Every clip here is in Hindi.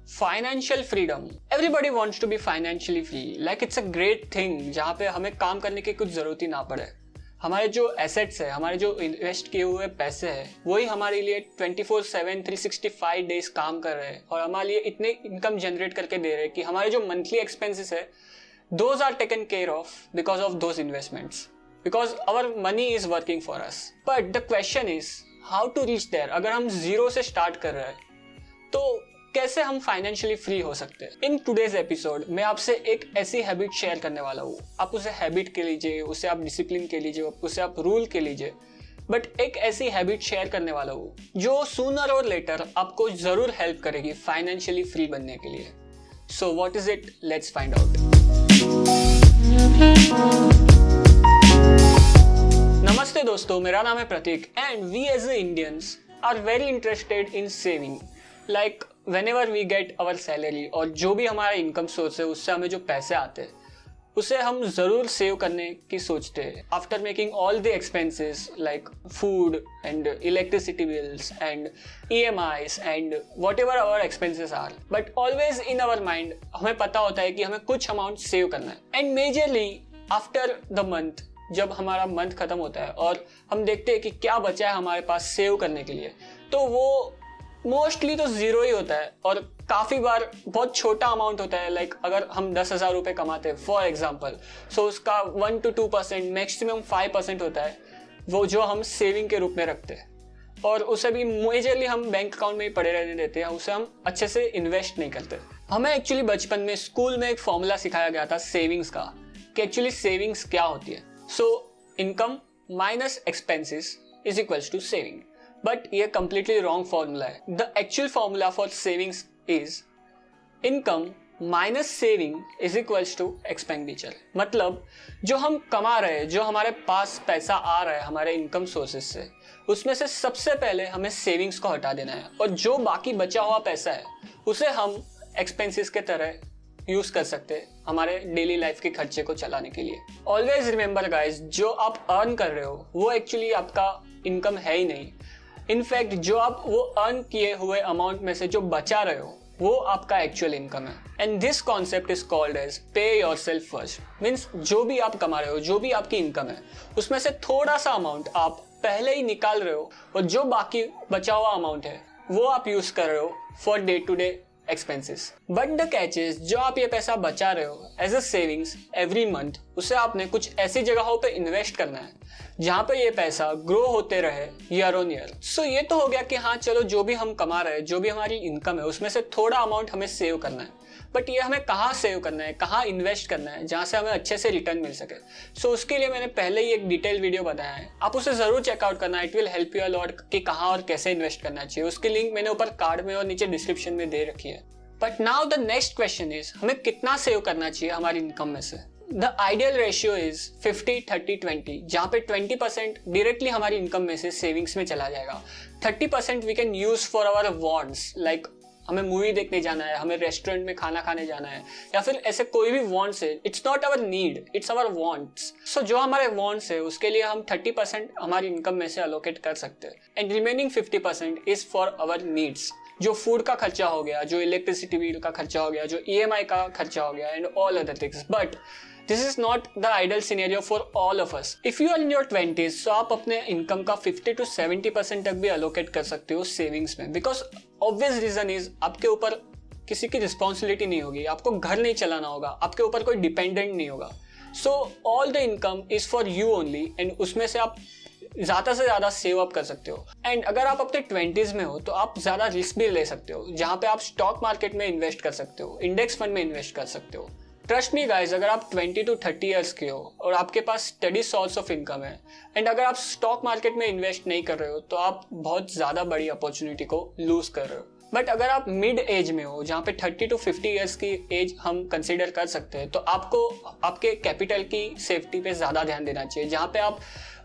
Financial freedom, everybody wants to be financially free, like it's a great thing जहाँ पे हमें काम करने की कुछ जरूरत ही ना पड़े। हमारे जो एसेट्स है, हमारे जो इन्वेस्ट किए हुए पैसे हैं, वही हमारे लिए 24/7 365 डेज काम कर रहे हैं और हमारे लिए इतने इनकम जनरेट करके दे रहे हैं कि हमारे जो मंथली एक्सपेंसेस है those are taken care of because of those investments, because our money is working for us. But the question is how to reach there. अगर हम जीरो से स्टार्ट कर रहे हैं तो कैसे हम फाइनेंशियली फ्री हो सकते हैं। इन टुडेज एपिसोड मैं आपसे एक ऐसी हैबिट शेयर करने वाला हूँ। आप उसे हैबिट के लीजिए, उसे आप डिसिप्लिन के लीजिए, उसे आप रूल के लीजिए, बट एक ऐसी हैबिट शेयर करने वाला हूँ जो सूनर और लेटर आपको जरूर हेल्प करेगी फाइनेंशियली फ्री बनने के लिए। So what is it, let's find out. नमस्ते दोस्तों, मेरा नाम है Prateek and we as a Indians are very interested in saving. Like whenever we get our salary और जो भी हमारा इनकम सोर्स है उससे हमें जो पैसे आते हैं उसे हम ज़रूर सेव करने की सोचते हैं after making all the expenses like food and electricity bills and EMIs and whatever our expenses are. But always in our mind हमें पता होता है कि हमें कुछ अमाउंट सेव करना है। And majorly after the month, जब हमारा मंथ खत्म होता है और हम देखते हैं कि क्या बचा है हमारे पास सेव करने के लिए, तो वो मोस्टली तो जीरो ही होता है और काफ़ी बार बहुत छोटा अमाउंट होता है। लाइक अगर हम 10,000 रुपये कमाते हैं फॉर एग्जांपल, सो उसका 1 to 2% मैक्सिमम 5% होता है वो जो हम सेविंग के रूप में रखते हैं, और उसे भी मेजरली हम बैंक अकाउंट में ही पड़े रहने देते हैं, उसे हम अच्छे से इन्वेस्ट नहीं करते। हमें एक्चुअली बचपन में स्कूल में एक फॉर्मूला सिखाया गया था सेविंग्स का, कि एक्चुअली सेविंग्स क्या होती है। So income minus expenses is equals to saving. But ये कंप्लीटली रॉन्ग फॉर्मूला है। The actual formula for savings is income minus saving is equals to expenditure. मतलब जो हम कमा रहे हैं, जो हमारे पास पैसा आ रहा है हमारे इनकम सोर्सेज से, उसमें से सबसे पहले हमें सेविंग्स को हटा देना है और जो बाकी बचा हुआ पैसा है उसे हम एक्सपेंसेस के तरह यूज कर सकते हैं हमारे डेली लाइफ के खर्चे को चलाने के लिए। ऑलवेज रिमेंबर गाइज, जो आप अर्न कर रहे हो वो एक्चुअली आपका इनकम है ही नहीं। इनफैक्ट जो आप वो अर्न किए हुए अमाउंट में से जो बचा रहे हो वो आपका एक्चुअल इनकम है। And this concept is called as pay yourself first. Means जो भी आप कमा रहे हो, जो भी आपकी इनकम है, उसमें से थोड़ा सा अमाउंट आप पहले ही निकाल रहे हो और जो बाकी बचा हुआ अमाउंट है वो आप यूज कर रहे हो for day to day expenses. But the catch is, जो आप ये पैसा बचा रहे हो as a savings every month, उसे आपने कुछ ऐसी जगहों पे इन्वेस्ट करना है जहाँ पे ये पैसा ग्रो होते रहे ईयर ऑन ईयर। सो ये तो हो गया कि हाँ चलो, जो भी हम कमा रहे हैं, जो भी हमारी इनकम है, उसमें से थोड़ा अमाउंट हमें सेव करना है। बट ये हमें कहाँ सेव करना है, कहाँ इन्वेस्ट करना है जहाँ से हमें अच्छे से रिटर्न मिल सके। सो उसके लिए मैंने पहले ही एक डिटेल वीडियो बनाया है, आप उसे जरूर चेकआउट करना। It will help you a lot कि कहाँ और कैसे इन्वेस्ट करना चाहिए। उसकी लिंक मैंने ऊपर कार्ड में और नीचे डिस्क्रिप्शन में दे रखी है। But now the next question is, हमें कितना सेव करना चाहिए हमारी इनकम में से। द आइडियल रेशियो इज 50-30-20, जहाँ पे 20% डायरेक्टली हमारी इनकम में से सेविंग्स में चला जाएगा। 30% we can use for our wants, like हमें मूवी देखने जाना है, हमें रेस्टोरेंट में खाना खाने जाना है, या फिर ऐसे कोई भी वांट्स है। It's not our need, it's our wants. So जो हमारे वांट्स है उसके लिए हम 30% हमारी इनकम में से अलोकेट कर सकते हैं and remaining 50% is for our needs. जो फूड का खर्चा हो गया, जो इलेक्ट्रिसिटी बिल का खर्चा हो गया, जो EMI का खर्चा हो गया and all other things. But this is not the ideal scenario for all of us. If you are in your 20s, तो आप अपने इनकम का 50 to 70% तक भी अलोकेट कर सकते हो सेविंग्स में। बिकॉज ऑब्वियस रीजन इज, आपके ऊपर किसी की रिस्पॉन्सिबिलिटी नहीं होगी, आपको घर नहीं चलाना होगा, आपके ऊपर कोई डिपेंडेंट नहीं होगा। So all the income is for you only and उसमें से आप ज़्यादा से ज़्यादा सेव अप कर सकते हो। एंड अगर आप अपने 20s में हो तो आप ज़्यादा रिस्क भी ले सकते हो, जहाँ पे आप स्टॉक मार्केट में इन्वेस्ट कर सकते हो, इंडेक्स फंड में इन्वेस्ट कर सकते हो। ट्रस्ट मी गाइज, अगर आप 20 to 30 ईयर्स के हो और आपके पास स्टडी सोर्स ऑफ इनकम है एंड अगर आप स्टॉक मार्केट में इन्वेस्ट नहीं कर रहे हो तो आप बहुत ज़्यादा बड़ी अपॉर्चुनिटी को लूज कर रहे हो। बट अगर आप मिड एज में हो, जहाँ पे 30 to 50 ईयर्स की एज हम कंसिडर कर सकते हैं, तो आपको आपके कैपिटल की सेफ्टी पे ज़्यादा ध्यान देना चाहिए, जहाँ पे आप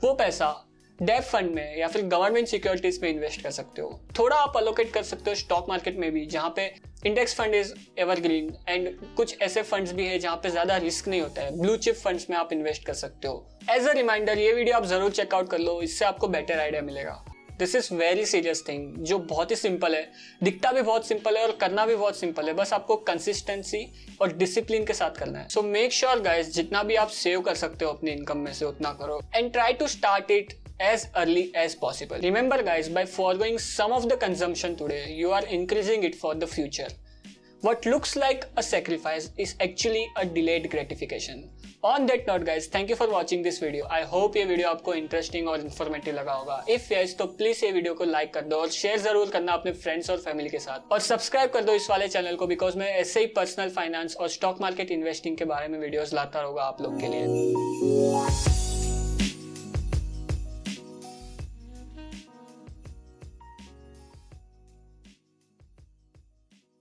वो पैसा डेट फंड में या फिर गवर्नमेंट सिक्योरिटीज में इन्वेस्ट कर सकते हो। थोड़ा आप अलोकेट कर सकते हो स्टॉक मार्केट में भी, जहाँ पे index fund is evergreen and कुछ ऐसे फंड्स भी है जहाँ पे ज्यादा रिस्क नहीं होता है। ब्लू चिप फंड्स में आप इन्वेस्ट कर सकते हो। एज अ रिमाइंडर, ये वीडियो आप जरूर चेकआउट कर लो, इससे आपको बेटर आइडिया मिलेगा। This is very serious thing, जो बहुत ही सिंपल है, दिखता भी बहुत सिंपल है और करना भी बहुत सिंपल है, बस आपको कंसिस्टेंसी और डिसिप्लिन के साथ करना है। सो मेक श्योर गाइस, जितना भी आप सेव कर सकते हो अपनी इनकम में से उतना करो, and try to start it as early as possible. Remember guys, by foregoing some of the consumption today, you are increasing it for the future. What looks like a sacrifice is actually a delayed gratification. On that note guys, thank you for watching this video. I hope ये वीडियो आपको इंटरेस्टिंग और इन्फॉर्मेटिव लगा होगा। If yes, तो प्लीज ये वीडियो को लाइक कर दो और शेयर जरूर करना अपने फ्रेंड्स और फैमिली के साथ, और सब्सक्राइब कर दो इस वाले चैनल को, बिकॉज मैं ऐसे ही पर्सनल फाइनेंस और स्टॉक मार्केट इन्वेस्टिंग के बारे में वीडियोस लाता रहूंगा आप लोग के लिए।